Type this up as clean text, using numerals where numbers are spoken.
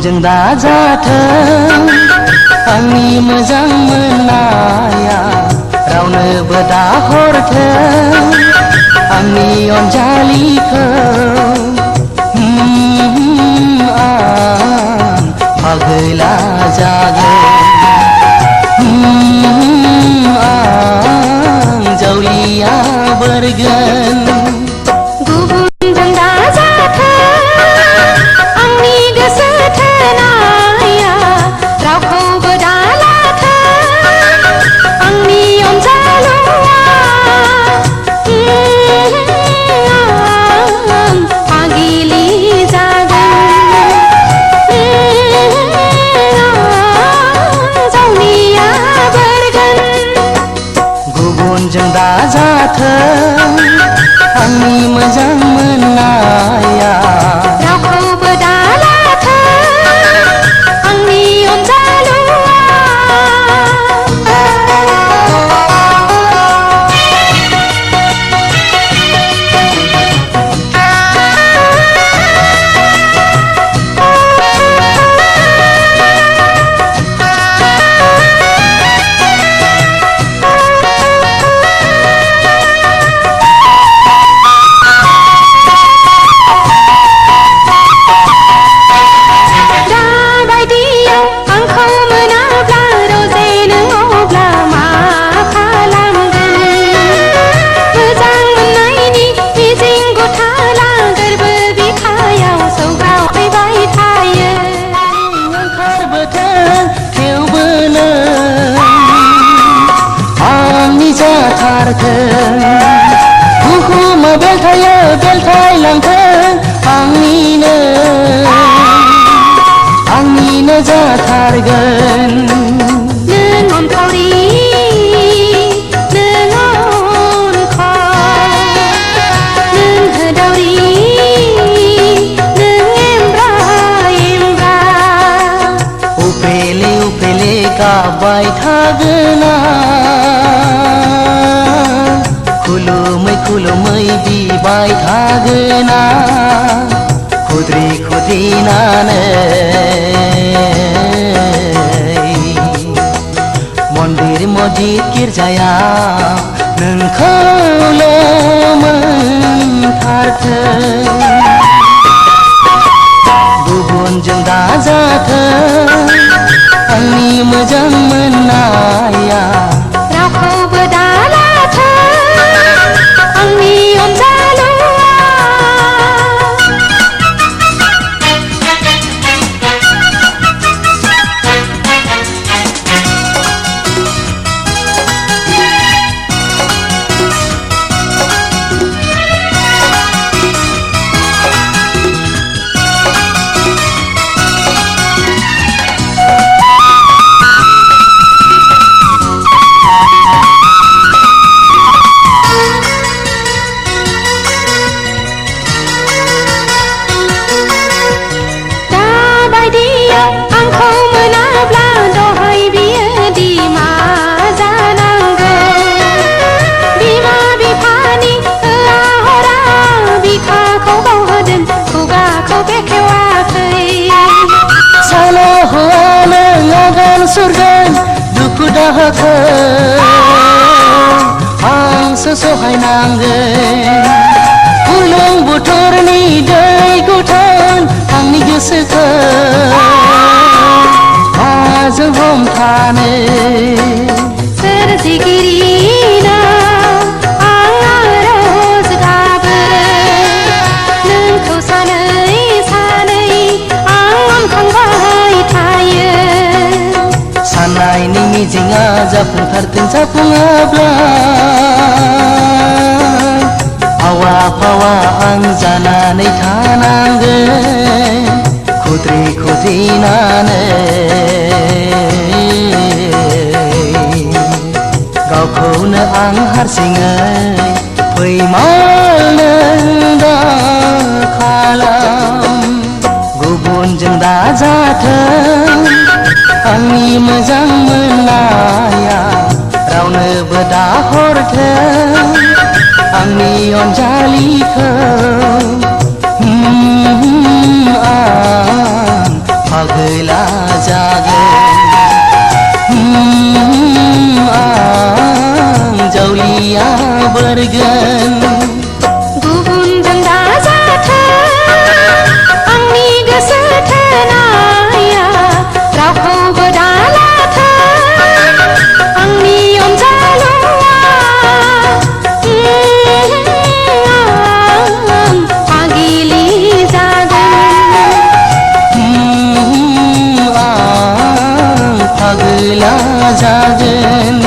गुबुनजों दाजाथों आंनि मोजां मोननाया रावनोबो दाहरथों आंनि अनजालिखौ आं फागला जागोन आं जावलिया बोरगोन गुबुनजों दाजाथों आंनि गोसो थोनाया रावखौबो दालाथों आंनि अनजालुआ आं फागिलि जागोन जावलिया बोरगोन गुबुनजों दाजाथों आंनि मोजां मोननाया रावखौबो दालाथों आंनि अनजालुआ बुहुमा बेलथायो बेलथायलांथों आंनिनो जाथारगोन नों अनखावरि नों अनखाव नों होदावरि नों एमब्रा एमब्रा उपेले उपेले गाबबाय थागोन खुलुमै खुलुमै बिबाय थागोन खुद्रि खुद्रिनानै मन्दिर मस्जिद गिर्जायाव नोंखौल' मोनथारथों गुबुनजों दाजाथों आंनि मोजां मोननाया रावखौबो दालाथों आंनि अनजालुआ आंखौ मोनाब्ला दहाय बियो दिमा जानांगोन बिमा बिफानि होआ हरा बिखाखौ बावहोदों खुगाखौ बेखेवाखै साला हौवा नों आगान सुरगोन दुखु दाहाखौ आंसो सहायनांगोन फुलुं बुथुरनि दै गुथोन आंनि गोसोखौ माजों हमथानो सोरजिगिरिनाव आं आरज गाबो नोंखौ सानै सानै आं अनखांबाय थायो साननायनि मिजिंआ जाफुंथारथों जाफुङाब्ला आवा फावा आं जानानै थानांगोन खुद्रि खुद्रिनानै गावखौनो आं हारसिङै फैमाल नों दा खालाम गुबुनजों दाजाथों आंनि मोजां मोननाया रावनोबो दाहरथों आंनि अनजालिखौ आं फागो बोरगोन गुबुनजों दाजाथों आंनि गोसो थोनाया रावखौबो दालाथों आंनि अनजालुआ आं पागिलि जागोन आं फागला जागोन